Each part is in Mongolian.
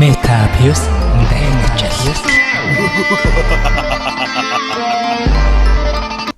Метапиус дайнчаас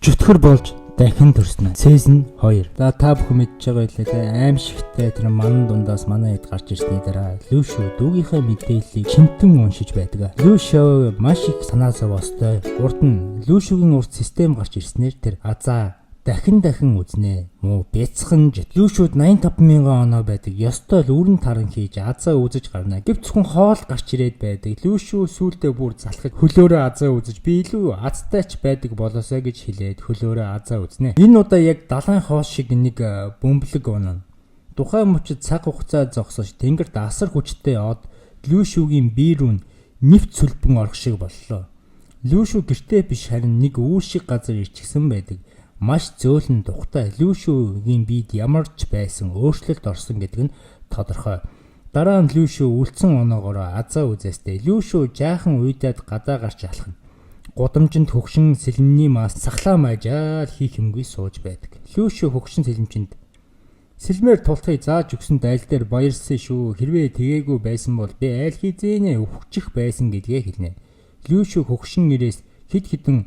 чөтгөр болж дахин төрснө. Season 2. За та бүхэн мэдж байгаа байлаа. Аимшигтай тэр манан дундаас манай хэд гарч ирсний дараа Лүшүү дүүгийнхээ мэдээллийг шинтэн уншиж байдаг. Лүшүү маш их санаа зовоостой. Урд нь Лүшүүгийн урд систем гарч ирснээр тэр азаа дахин үзнэ. Муу бяцхан жит. Лүшүүд 85,000 оноо байдаг. Ёстой л үрэн таран хийж азаа үзэж гарна. Гэвч зөвхөн хоол гарч ирээд байдаг. Лүшүү сүултээ бүр залхаж хөлөөрөө азаа үзэж би илүү азтайч байдаг болоосоо гэж хэлээд хөлөөрөө азаа үзнэ. Энэ удаа яг далайн хоол шиг нэг бөмбөлөг унана. Тухайн мөчид цаг хугацаа зогсож тэнгэрт асар хүчтэй од Лүшүүгийн бие рүү нэвт сүлбэн орох шиг боллоо. Лүшүү гэртээ биш харин нэг үүр шиг газар ирчихсэн байдаг. Маш зөөлөн тухтай. Лүшүүгийн биед ямар ч байсан өөрчлөлт орсон гэдэг нь тодорхой. Дараа нь Лүшүү үлдсэн оноогоор азаа үзэстэй. Лүшүү жаахан уйдаад гадаа гарч алхна. Гудамжинд хөгшин сэлэмний мас сахлаа маажаар хийх юмгүй сууж байдаг. Лүшүү хөгшин сэлэмчинд сэлмээр тултахыг зааж өгсөнд айл дээр баярлсан шүү. Хэрвээ тэгээгүй байсан бол би айл хийзэнэ өвчих байсан гэдгээ хэлнэ. Лүшүү хөгшин нэрээс хэд хэдэн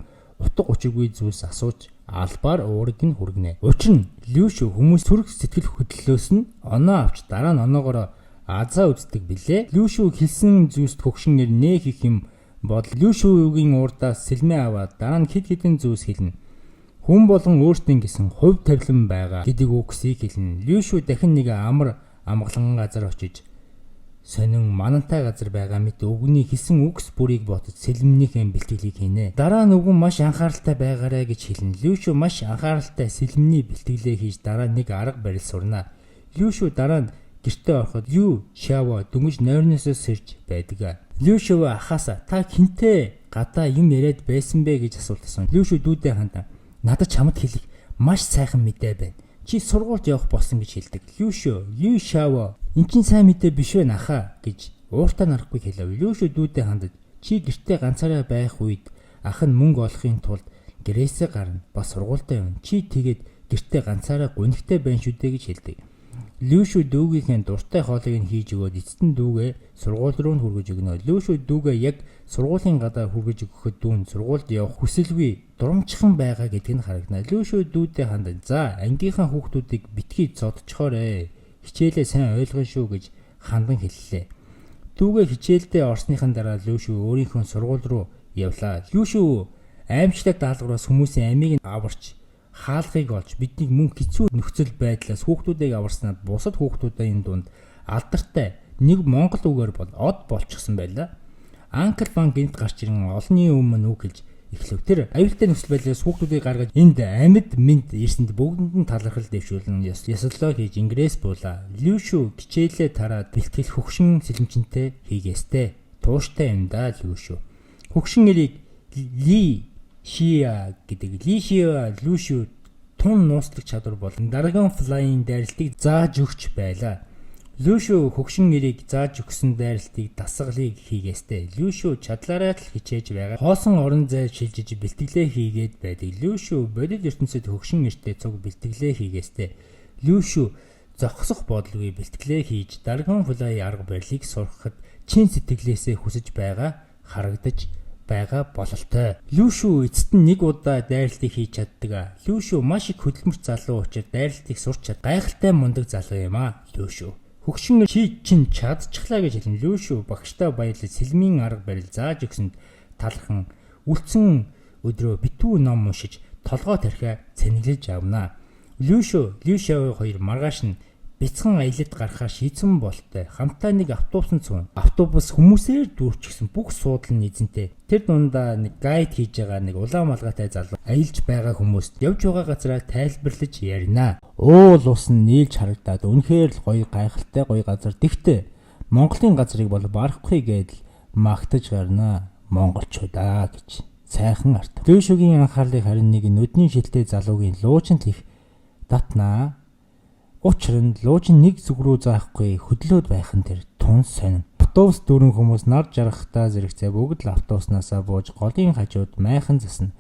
утга учиргүй зүйлс асууж албаар уурыг нь хүргэнэ. Учир нь Лүшүү хүмүүс төрөх сэтгэл хөдлөлөөс нь оноо авч дараа нь оноогоор азаа үздэг билээ. Лүшүү хэлсэн зүйлс хөгшин нэр нэх их юм бол Лүшүүгийн уурдаас сэлмээ аваад дараа нь хэд хэдэн зүйлс хэлнэ. Хүн болон өөртөө гэсэн хувь тавилан байгаа гэдэг үгсийг хэлнэ. Лүшүү дахин нэг амар амгалан газар очиж сонин манантай газар байгаа мэт өгний хэлсэн үгс бүрийг ботож сэлмнийхээ бэлтгэлийг хийнэ. Дараа нь өгөн маш анхааралтай байгаарай гэж хэлнэ. Лүшүү маш анхааралтай сэлмний бэлтгэлээ хийж дараа нэг арга барил сурна. Лүшүү дараа нь гэртээ ороход юу шаава дөнгөж нойрноосоо сэрж байдаг. Лүшүү ахаасаа та хинтээ гадаа юм яриад байсан бэ гэж асуултсан. Лүшүү дүүдээ хандаа надад чамд хэлэх маш сайхан мэдээ байна. Чи сургуульд явах болсон гэж хэлдэг. Лүшүү, Лү шаава эн чинь сайн мэдээ биш вэ нахаа гэж ууртаа нарахгүй хэлэв. Лүшүү дүүдээ хандаж чи гэртээ ганцаараа байх үед ах нь мөнгө олохын тулд гэрээсээ гарна. Бас сургуультай юм. Чи тэгээд гэртээ ганцаараа гунигтай байна шүү дээ гэж хэлдэг. Лүшүү дүүгийнхээ дуртай хоолыг нь хийж өгөөд эцэст нь дүүгээ сургууль руу хүргэж өгнө. Лүшүү дүүгээ яг сургуулийн гадаа хүргэж өгөхөд дүүн сургуульд явах хүсэлгүй дурамчхан байгаа гэдг нь харагна. Лүшүү дүүдээ хандаж за ангийнхаа хүүхдүүдийг битгий зодчхоорой. Хичээлээ сайн ойлгоно шүү гэж хандан хэллээ. Дүүгээ хичээлдээ орсныхан дараа Лүшүү өөрийнхөө сургууль руу явлаа. Лүшүү аимшигтай даалгавраас хүмүүсийн амийг нь аварч хаалгыг олж бидний мөн хэцүү нөхцөл байдлаас хүүхдүүдийг аварснаар бусад хүүхдүүдийн дунд алдартай нэг монгол үгээр бол од болчихсон байлаа. Анкл банк энд гарч ирэн олонний өмнө үг хэлж эхлэв. Тэр аюултай нөхцөл байдлаас хүүхдүүдийг гаргаж энд амьд мэд ирсэнд бүгдэнд нь талархал дэвшүүлэн ёслоо хийж ингрээс буулаа. Лүшүү хичээлээ тараад бэлтгэл хөгшин сэлэмчэнтэй хийгээстэй. Тууштай юм да Лүшүү. Хөгшин нэрийг Ли Шиа гэдэг. Ли Шиа Лүшүү тун нууцлах чадвар болон Dragon Fly-ийн дайралтыг зааж өгч байлаа. Лүшүү хөгшин нэрийг зааж өгсөн дайралтыг дасгалыг хийгээстэй. Лүшүү чадлаараа л хичээж байгаа. Хоосон орон зай шилжиж бэлтгэлээ хийгээд байдаг. Лүшүү бодит ертөнцид хөгшин нэртэй цуг бэлтгэлээ хийгээстэй. Лүшүү зогсох бодлогыг бэлтгэлээ хийж Dragon Fly арга барилыг сурахад чин сэтгэлээсээ хүсэж байгаа харагдаж байгаа бололтой. Лүшүү эцэст нь нэг удаа дайралтыг хийж чаддаг. Лүшүү маш их хөдөлмөрч залуу учраас дайралтыг сурч чад. Гайхалтай мундаг залуу юм аа. Лүшүү. Хөгшин чи чин чадчихлаа гэж хэлэн Лүшүү багштай баярлаж сэлмийн арга барил зааж өгсөнд талархан үлдсэн өдрөө битүү ном уншиж толгой тархиа цэнэглэж авнаа. Лүшүү, Лүшүү хоёр маргааш нь бяцхан аялалд гарахаар шийдсэн болтой. Хамтаа нэг автобусанд сууна. Автобус хүмүүсээр дүүрчихсэн бүх суудлын эзэнтэй. Тэр дундаа нэг гайд хийж байгаа нэг улаан малгайтай залуу аялж байгаа хүмүүст явж байгаа газараа тайлбарлаж ярина. Уул ус нь нийлж харагдаад үнэхээр л гоё гайхалтай гоё газар. Тэгтээ Монголын газрыг бол барахгүй гэдэл магтаж гарна монголчуудаа гэж сайхан арт. Лүшүүгийн анхаарлыг харин нэг нүдний шилтэй залуугийн луучинд их татнаа. Учир нь луужин нэг зүг рүү заахгүй хөдлөөд байх нь тэр тун сонин. Автобус дөрөн хүмүүс нар жаргахтаа зэрэгцээ бүгд л автобуснасаа бууж голын хажууд майхан засна.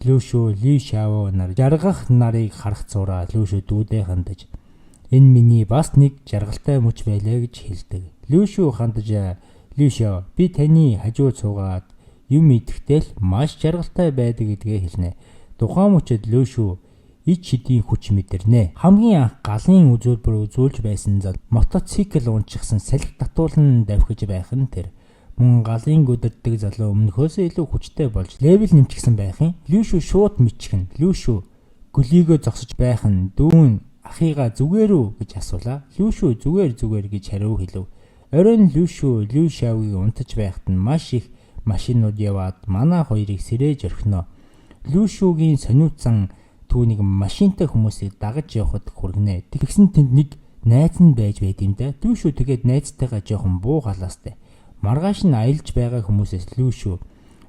Лүшүү, Ли Шао нар жаргах нарыг харах зураа Лүшүү дүүдээ хандаж энэ миний бас нэг жаргалтай мөч байлаа гэж хэлдэг. Лүшүү хандаж Лүшо, би таны хажууд суугаад юм идэхтэл маш жаргалтай байдаг гэдгээ хэлнэ. Тухайн мөчөд Лүшо ид шидийн хүч мэдэрнэ. Хамгийн анх галын үзүүлбэр үзүүлж байсан зал мотоцикл унчихсан салхи татуулан давхиж байх нь тэр. Мөн галын гүдэрдэг залуу өмнөхөөсөө илүү хүчтэй болж левел нэмчихсэн байх юм. Лүшо шууд мэдчихэн. Лүшо гөлийгөө зогсож байх нь дүүн ахыгаа зүгээр үү гэж асуулаа. Лүшо зүгээр гэж хариу хэлв. Оройн Лүшо Лүшавыг унтаж байхад нь маш их машинууд яваад манай хоёрыг сэрээж орхино. Лүшогийн сониуцсан түүнийг машинтай хүмүүсийг дагаж явахад хүргэнэ. Тэгсэн тэнд нэг найз нь байж байд юм да. Лүшо тэгээд найзтайгаа жоохон буу галаастай. Маргааш нь аялж байгаа хүмүүсээс Лүшо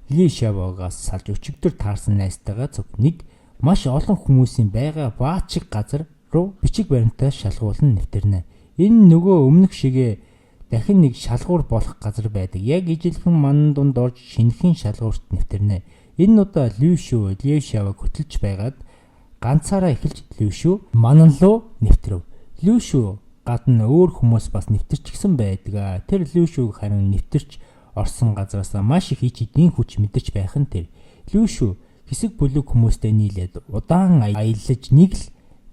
Лишавогоос салж өчигдөр таарсан найзтайгаа зөв нэг маш олон хүмүүсийн байгаа баачиг газар руу бичиг баримтаа шалгуулан нэвтэрнэ. Энэ нөгөө өмнөх шигээ дахин нэг шалгуур болох газар байдаг. Яг ижилхэн манан дунд орж шинэхэн шалгуурт нэвтэрнэ. Энэ удаа Лүшо Лишавог хөтлж байгаад ганцаараа эхэлж Лүшо манан руу нэвтрэв. Лүшо гадна өөр хүмүүс бас нэвтэрчихсэн байдаг. Тэр Лүшог харин нэвтэрч орсон газараас маш их эдийн хүч мэдэрч байх нь тэр. Лүшо хэсэг бүлэг хүмүүстэй нийлээд удаан аяллаж нэг л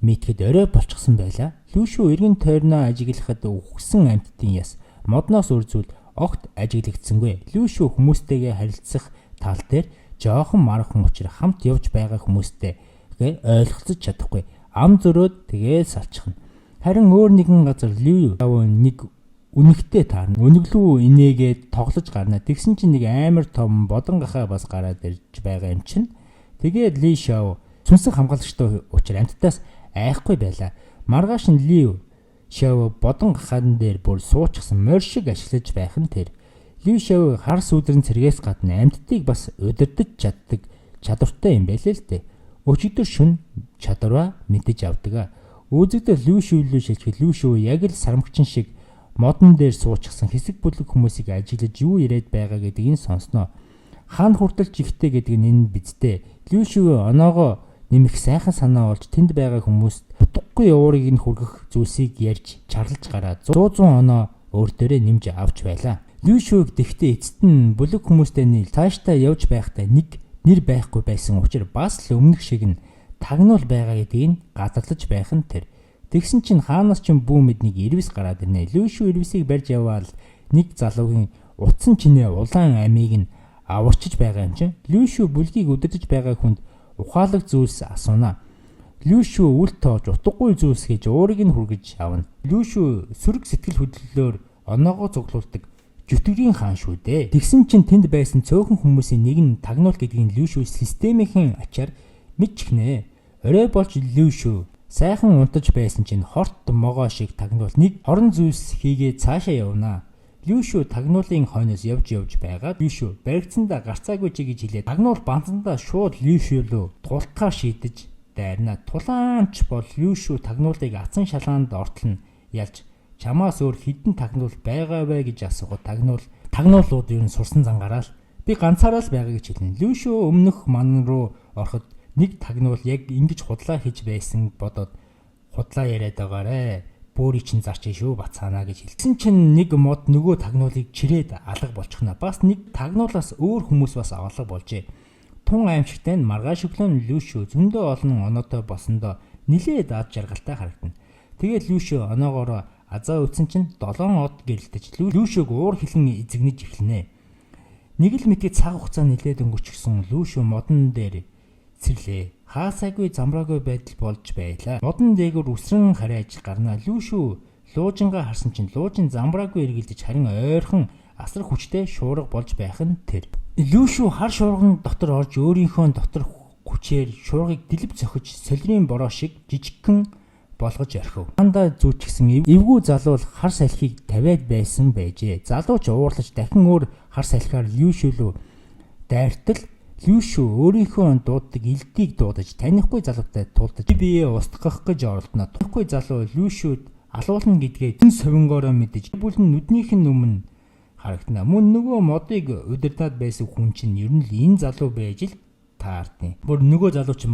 мэтгэд орой болчихсон байлаа. Лүшо эргэн тойрноо ажиглахад үхсэн амьтдын яс модноос үрзүүл огт ажиглагдсангүй. Лүшо хүмүүстэйгээ харилцах тал дээр жоохон мархан учраас хамт явж байгаа хүмүүстэйгээ ойлголцож чадахгүй. Ам зөрөөд тэгээд салчихна. Харин өөр нэгэн газар Лүшо нэг үнэгтэй таарна. Үнэглүү инээгээд тоглож гарна. Тэгсэн чинь нэг амар том бодон гахаа бас гараад ирж байгаа юм чинь. Тэгээд Лүшо сүнсэн хамгаалагчтай учраас амьтдаас айхгүй байлаа. Маргааш нь Лүшо бодон гахаан дээр бүр суучихсан морь шиг ашиглаж байх нь тэр. Лүшо хар сүудрэн цэргээс гадна амьтдыг бас удирдах чаддаг чадвартай юм байлээ л дээ. Өчигдөр шүн чадвараа мэдэж авдаг. Үзэгдэл Лүшо шилжих Лүшо яг л сарамгчин шиг модон дээр суучихсан хэсэг бүлэг хүмүүсийг ажиглаж юу яриад байгаа гэдгийг сонсноо. Хаан хүртэлж ихтэй гэдэг нь энэ бидтэй. Лүшо оноогоо нэмэх сайхан санаа олж тэнд байгаа хүмүүст утгагүй уурыг нь хүргэх зүйлсийг ярьж чарлаж гараад 100 оноо өөр дээрээ нэмж авч байлаа. Лүшог дэхтээ эцэст нь бүлэг хүмүүстэй нийл цаашдаа явж байхдаа нэг нэр байхгүй байсан учраас бас л өмнөх шиг нь тагнуул байгаа гэдгийг нь гадарлаж байх нь тэр. Тэгсэн чинь хаанаас ч бүү мэд нэг ирвэс гараад ирнэ. Лүшо ирвэсийг барьж яваал нэг залуугийн утсан чинээ улаан амийг нь аварчиж байгаа юм чинь. Лүшо бүлгийг удирдах байгаа хүнд ухаалаг зүйлс асууна. Лүшо үл тоож утгагүй зүйлс хийж уурыг нь хүргэж авна. Лүшо сөрөг сэтгэл хөдлөлөөр оноогоо цуглуулдаг жүтгэрийн хаан шүү дээ. Тэгсэн чинь тэнд байсан цөөхөн хүмүүсийн нэг нь тагнуул гэдгийг Лүшо системийн ачаар мэдчихнэ. Орой болж Лүшо сайхан унтаж байсан чинь хорт могоо шиг тагнуул нэг хорон зүйлс хийгээ цаашаа явна. Лүшо тагнуулын хойноос явж байгаа. Лүшо баригцсандаа гарцаагүй чи гэж хэлээд тагнуул банцандаа шууд Лүшо руу тултахаар шийдэж дайрна. Тулаанч бол Лүшо тагнуулыг ацсан шалгаанд ортолно ялж чамаас өөр хідэн тагнуул байгаа вэ гэж асуугаад тагнуулууд юу н сурсан зангараа л би ганцаараа л байгаа гэж хэлнэ. Лүшо өмнөх ман руу ороход нэг тагнуул яг ингэж худлаа хийж байсан бодоод худлаа яриад байгаарэ. Бөөрий чинь зарчээ шүү бацаанаа гэж хэлсэн чинь нэг мод нөгөө тагнуулыг чирээд алга болчихно. Бас нэг тагнуулаас өөр хүмүүс бас алга болжээ. Тун аимшигтай нь маргааш өглөө Лүшо зөндөө олон оноотой болсондоо нилээд ад жаргалтай харагдана. Тэгээд Лүшо оноогоороо азаа үтсэн чинь 7 од гэрэлтэж Лүшог уур хилэн эзэгнэж эхэлнэ. Нэг л мэдээ цаг хугацаа нилээд өнгөрчихсөн Лүшо модон дээр цэрлээ. Хаасаагүй замраагүй байдал болж байлаа. Модон дээгүүр үсрэн харайж гарна. Лүшо луужингаа харсан чинь луужин замраагүй эргэлдэж харин ойрхон асар хүчтэй шуурга болж байх нь тэр. Лүшо хар шуурган дотор орж өөрийнхөө дотор хүчээр шуургыг дэлб цохиж солирын бороо шиг жижигхэн болгож орхив. Хандаа зүүчгсэн эвгүй залуу хар салхийг тавиад байсан байжээ. Залууч уурлаж дахин өөр хар салхиар Лүшо руу дайртал Лүшо өөрийнхөө дууддаг элдийг дуудаж танихгүй залуутай тулдаж биеэ устгах гэж оролдоно. Танихгүй залуу Лүшод алуулна гэдгээ тэн совингоороо мэдэж бүлэн нүднийх нь өмнө харагдана. Мөн нөгөө модыг удирдаад байсан хүн чинь ер нь л энэ залуу байж л таардیں۔ Бүр нөгөө залуу ч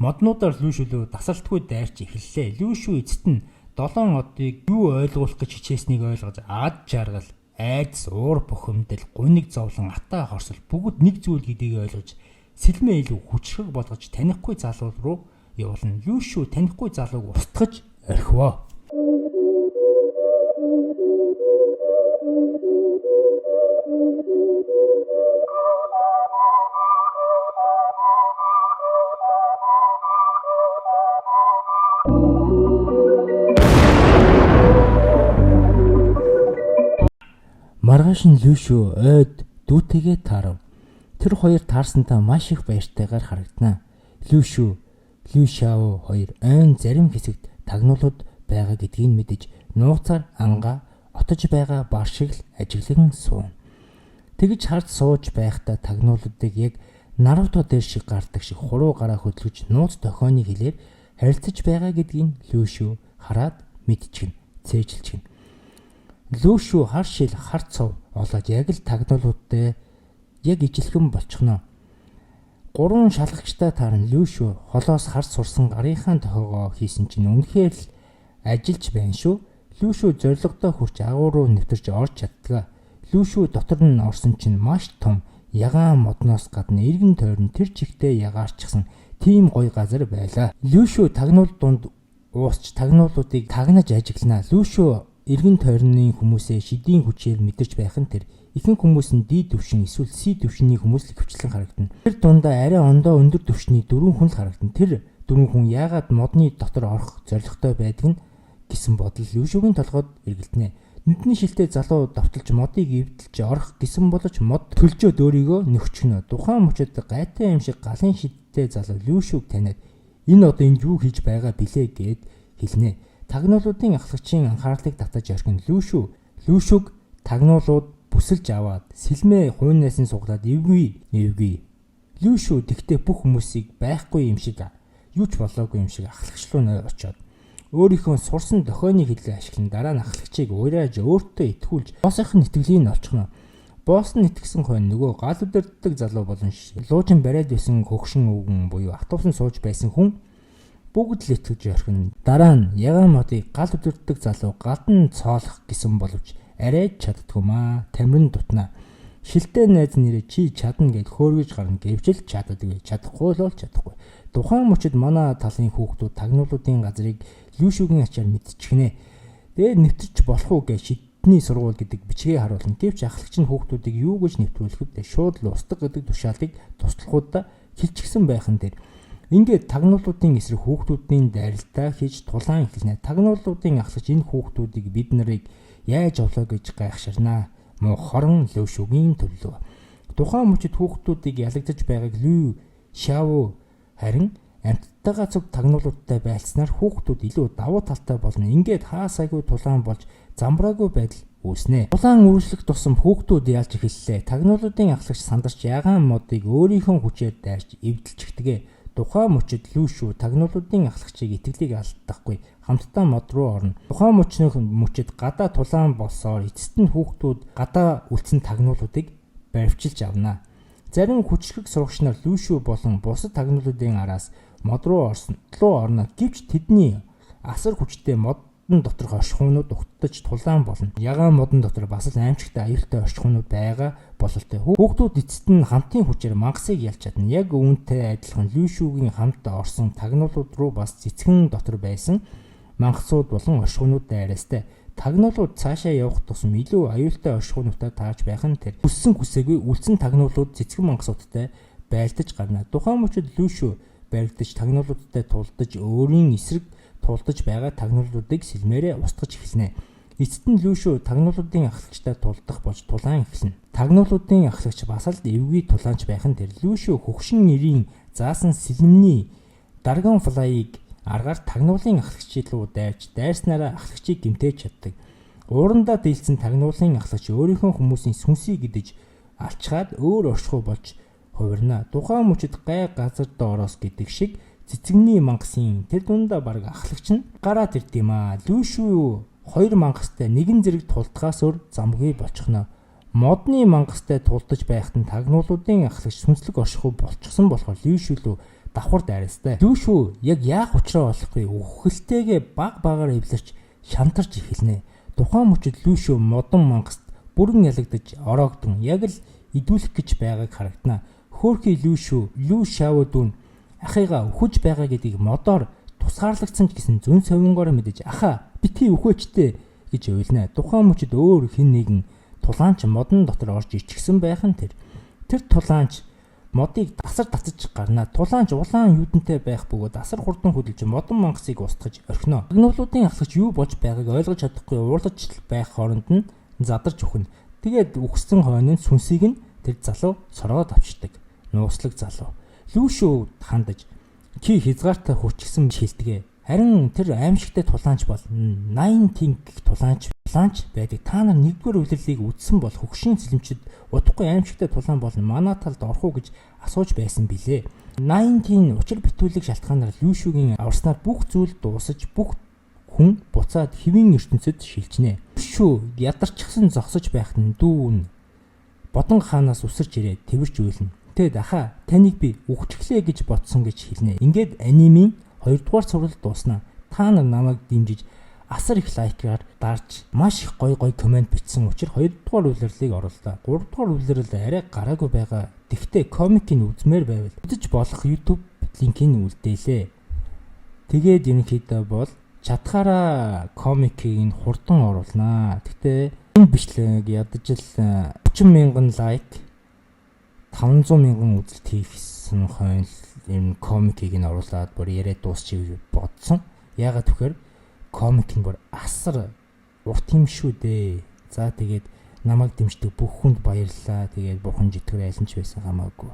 моднуудаар Лүшо рүү тасалтгүй дайрч эхэллээ. Лүшо эцэст нь 7 одыг юу ойлгуулах гэж хичээснийг ойлгож ад жаргал айдас, уур бухимдал, гуниг зовлон, атаа хорсол бүгд нэг зүйл гэдгийг ойлгож сэлмээ илүү хүчрэг болгож танихгүй залуу руу явуулна. Лүшүү танихгүй залууг устгаж орхивоо. Маргааш нь Лүшүү ойд дүүтэйгээ таарав. Тэр хоёр таарсантаа маш их баяртайгаар харагданаа. Лүшүү, Лүшао хоёр ойн зарим хэсэгт тагнуулууд байгаа гэдгийг мэдэж нууцаар ангаа отож байгаа бар шиг л ажиглан суун. Тэгж хард сууж байхдаа тагнуулуудыг яг наруто дээр шиг гардаг шиг хуруу гараа хөдлөж нууц дохионыг хэлээр харилцаж байгаа гэдгийг Лүшүү хараад мэдчихнэ, цээжилчихнэ. Лүшүү хар шил хар цов олоод яг л тагнуулуудтай яг ижилхэн болчихно. 3 шалгагчтай таарна. Лүшүү холоос хар сурсан гарынхаа тохиогоо хийсэн чинь үнэхээр л ажиллаж байна шүү. Лүшүү зоригтой хүрч агуу руу нэвтэрч орж чаддгаа. Лүшүү дотор нь орсон чинь маш том ягаан модноос гадна эргэн тойрон тэр чигтээ ягаарчсан тийм гоё газар байлаа. Лүшүү тагнуул дунд уусч тагнуулуудыг тагнаж ажигланаа. Лүшүү эргэн тойрны хүмүүсээ шидийн хүчээр мэдэрч байх нь тэр ихэнх хүмүүс нь D төвшин эсвэл C төвшний хүмүүс л хөвчлэн харагдана. Тэр дундаа арай ондоо өндөр төвшний 4 хүн л харагдана. Тэр 4 хүн яагаад модны дотор орох зорилготой байдаг нь гэсэн бодол Лүшүүгийн толгойд эргэлдэнэ. Нүдний шилтэй залуу давталж модыг эвдэлж орох гэсэн боловч мод төлжөөд өөрийгөө нөхчгнө. Тухайн мөчөд гайтай юм шиг галын шидтэй залуу Лүшүүг таниад энэ одоо энд юу хийж байгаа бэлээ гэд хэлнэ. Тагнуулуудын ахлагчийн анхаарлыг татаж орхин Лүшүүг тагнуулууд бүсэлж аваад сэлмээ хуйнаас нь суглаад эвгүй. Лүшүү тэгтээ бүх хүмүүсийг байхгүй юм шиг юу ч болоогүй юм шиг ахлагч руу ной очоод өөрийнхөө сурсан дохионыг хэлээ ашиглан дараа нь ахлагчийг уйрааж өөртөө итгүүлж боосынхын итгэлийг нь олчихно. Боос нь итгэсэн хойно нөгөө гал өдөрддөг залуу болон луужин бариад байсан хөгшин өвгөн буюу автобусанд сууж байсан хүн бүгд л итгэж орхино. Дараа нь ягаан модыг гал өдөрддөг залуу галдан цоолох гэсэн боловч арайж чаддгүй маа. Тамирын дутнаа. Шилтэй найз нэрээ чи чадна гэд хөөргөж гарна гэвчл чаддаггүй. Чадахгүй л бол чадахгүй. Тухайн мөчөд манай талын хүүхдүүд тагнуулуудын газрыг Лүшүүгийн ачаар мэдчихнэ. Тэгээд нэвтэрч болох уу гэж шидний сургууль гэдэг бичгээ харуулна. Гэвч ахлагч нь хүүхдүүдийг юу гэж нэвтрүүлэхэд шууд л устдаг гэдэг тушаалыг туслахуудаа хилчгсэн байхан дээр ингээд тагнуулуудын эсрэг хүүхдүүдийн дайралтаа хийж тулаан эхэлнэ. Тагнуулуудын ахлагч энэ хүүхдүүдийг бид нарыг яаж овлоо гэж гайхширнаа. Муу хорон Лүшүүгийн төлөө. Тухайн мөчөд хүүхдүүдийг ялагдаж байгааг Лүшао харин амьтдаагаа зөв тагнуулуудтай байлцснаар хүүхдүүд илүү давуу талтай болно. Ингээд хаасайгүй тулаан болж замбраагүй байдал үүснэ. Тулаан үргэлжлэх тусам хүүхдүүд яалж эхэллээ. Тагнуулуудын ахлагч сандарч ягаан модыг өөрийнхөө хүчээр дайрч эвдэлчихдэгэ. Тухайн мөчөд Лүшүү тагнуулуудын ахлагчийг итгэлийг алдахгүй хамтдаа мод руу орно. Тухайн мөчөд гадаа тулаан болсоор эцэст нь хүүхдүүд гадаа үлдсэн тагнуулуудыг баривчилж авнаа. Зарим хүчрэг сурагч нар Лүшүү болон бусад тагнуулуудын араас мод руу орно. Гэвч тэдний асар хүчтэй модон доторх оршихуунууд угтдаж тулаан болно. Ягаан модон дотор бас л аимшигтай аюултай оршихуунууд байгаа бололтой. Хүүхдүүд эцэст нь хамтын хүчээр мангасыг ялж чадна. Яг үүнтэй адилхан Лүшүүгийн хамт орсон тагнуулууд руу бас цэцгэн дотор байсан мангасууд болон оршихуунууд дайрастай. Тагнуулууд цаашаа явах тусам илүү аюултай оршихуунуудтай тааж байх нь тэр. Хүссэн хүсээгүй үлдсэн тагнуулууд цэцгэн мангасуудтай байлдаж гарна. Тухайн мөчөд Лүшүү баригдаж тагнуулуудтай тулдаж өөрийн эсрэг тулдаж байгаа тагнуулуудыг сэлмээрээ устгаж эхэлнэ. Эцэст нь Лүшүү тагнуулуудын ахлагчтай тулдах болж тулаан эхэлнэ. Тагнуулуудын ахлагч бас л эвгүй тулаанч байх нь тэр. Лүшүү хөгшин нэрийн заасан сэлмний Dragon Fly-ыг аргаар тагнуулын ахлагч руу дайрснараа ахлагчийг гэмтээж чаддаг. Уурандаа дийлсэн тагнуулын ахлагч өөрийнхөө хүмүүсийн сүнсийг гэдэж алчгаад өөр оршихуй болж хувирна. Тухайн мөчөд гай газар доороос гэдэг шиг цэцэгний мангасын тэр дундаа баг ахлагч нь гараад ирд юм аа. Лүшүү 2 мангастай нэгэн зэрэг тулдгаас өөр замгүй болчихно. Модны мангастай тулдаж байхад нь тагнуулуудын ахлагч сүнслэг оршихуй болчихсон болохоор Лүшүү лөө давхар дайрастай. Лүшүү яг яах учраа болохгүй үхэлтэйгээ баг багаар эвлэрч шантарч эхэлнэ. Тухайн мөчөд Лүшүү модон мангаст бүрэн ялагдаж ороогдсон яг л идүүлэх гэж байгааг харагдана. Хөөрхий Лү Шао дүүн ахыгаа өхөж байгаа гэдгийг модоор тусгаарлагдсан ч гэсэн зүн совингоор мэдэж аха бити өхөөчтэй гэж уйлнаа. Тухайн мөчөд өөр хэн нэгэн тулаанч модон дотор орж ичгсэн байх нь тэр тулаанч модыг дасар татаж гарна. Тулаанч улаан юудэнтэй байх бөгөөд дасар хурдан хөдөлж модон мангасыг устгаж орхино. Агнуулуудын ахлагч юу болж байгааг ойлгож чадахгүй уурлаж байх хооронд нь задарч өхнө. Тэгээд үхсэн хойно сүнсийг нь тэр залуу сороод авчдаг. Нууцлаг залуу. Лүшүү хандаж чи хязгаартай хурцгсан шилтгээ. Харин тэр аимшигтай тулаанч бол 80 гэх тулаанч байдаг. Та нар нэгдүгээр үйлрэлийг үдсэн бол хөгшийн цэлэмчд удахгүй аимшигтай тулаан бол манай талд орох уу гэж асууж байсан билээ. 80 учир битүүлэг шалтгаанаар Лүшүүгийн аварснаар бүх зүйл дуусаж бүх хүн буцаад хэвийн ертөнцид шилжнэ. Лүшүү ядарчихсан зогсож байхад нь дүүн бодон хаанаас үсэрч ирээд тэрвэрч уйлна. Тэгэд аха таныг би үхчихлээ гэж бодсон гэж хэлнэ. Ингээд анимийн 2 дугаар цуврал дуусна. Та нар намайг дэмжиж асар их лайкаар дарж маш их гоё комент бичсэн учраас 2 дугаар үйлрэлийг орууллаа. 3 дугаар үйлрэл арай гараагүй байгаа. Тэгвэл комикийг үзмээр байвал үзэж болох YouTube линкийг үлдээлээ. Тэгээд ерөнхийдөө бол чадхаараа комикийг хурдан оруулнаа. Тэгтээ энэ бичлэг ядаж л 30,000 лайк 500,000 үзэлт хийсэн хойно энэ комикийг нь оруулаад бүр яриад дуусчих бодсон. Яагаад тэгэхээр комик нь бүр асар урт юм шүү дээ. За тэгээд намайг дэмждэг бүх хүнд баярлалаа. Тэгээд бурхан житгэр айлнч байсан хамаагүй.